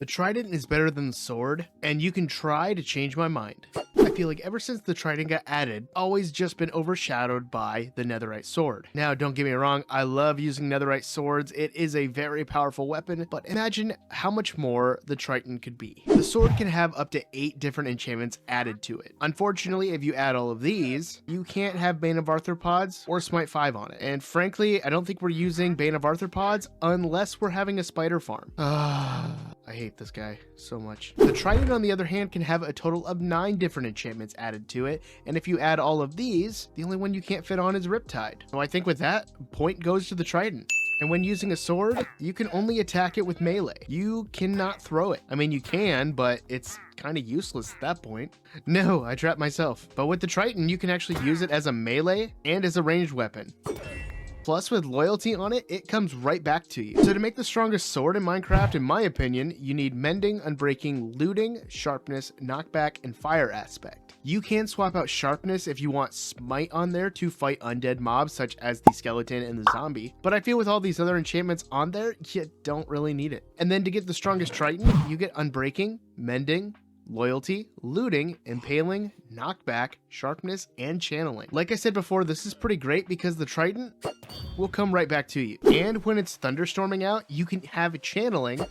The Trident is better than the sword, and you can try to change my mind. I feel like ever since the Trident got added, always just been overshadowed by the Netherite sword. Now, don't get me wrong, I love using Netherite swords. It is a very powerful weapon, but imagine how much more the Trident could be. The sword can have up to 8 different enchantments added to it. Unfortunately, if you add all of these, you can't have Bane of Arthropods or Smite 5 on it. And frankly, I don't think we're using Bane of Arthropods unless we're having a spider farm. I hate this guy so much. The Trident, on the other hand, can have a total of 9 different enchantments added to it, and if you add all of these, the only one you can't fit on is Riptide. So I think with that, point goes to the Trident. And when using a sword, you can only attack it with melee. You cannot throw it. I mean, you can, but it's kind of useless at that point. No, I trapped myself. But with the Trident, you can actually use it as a melee and as a ranged weapon. Plus, with loyalty on it, it comes right back to you. So to make the strongest sword in Minecraft, in my opinion, you need mending, unbreaking, looting, sharpness, knockback, and fire aspect. You can swap out sharpness if you want smite on there to fight undead mobs such as the skeleton and the zombie, but I feel with all these other enchantments on there, you don't really need it. And then to get the strongest Trident, you get unbreaking, mending, loyalty, looting, impaling, knockback, sharpness, and channeling. Like I said before, this is pretty great because the Trident will come right back to you. And when it's thunderstorming out, you can have channeling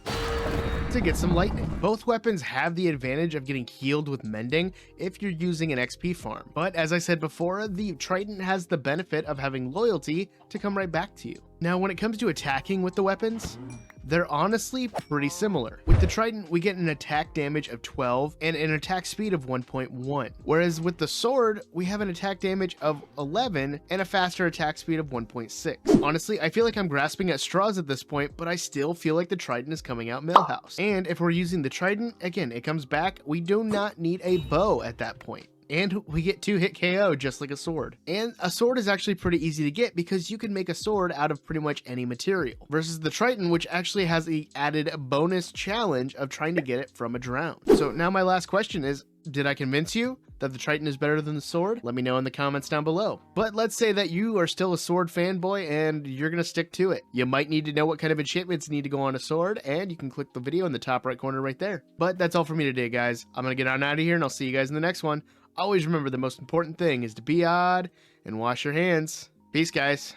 to get some lightning. Both weapons have the advantage of getting healed with mending if you're using an XP farm. But as I said before, the Trident has the benefit of having loyalty to come right back to you. Now, when it comes to attacking with the weapons, they're honestly pretty similar. With the Trident, we get an attack damage of 12 and an attack speed of 1.1. Whereas with the sword, we have an attack damage of 11 and a faster attack speed of 1.6. Honestly, I feel like I'm grasping at straws at this point, but I still feel like the Trident is coming out Millhouse. And if we're using the Trident, again, it comes back. We do not need a bow at that point. And we get 2-hit KO just like a sword. And a sword is actually pretty easy to get because you can make a sword out of pretty much any material. Versus the Trident, which actually has the added bonus challenge of trying to get it from a drown. So now my last question is, did I convince you that the Trident is better than the sword? Let me know in the comments down below. But let's say that you are still a sword fanboy and you're gonna stick to it. You might need to know what kind of enchantments need to go on a sword, and you can click the video in the top right corner right there. But that's all for me today, guys. I'm gonna get on out of here and I'll see you guys in the next one. Always remember, the most important thing is to be odd and wash your hands. Peace, guys.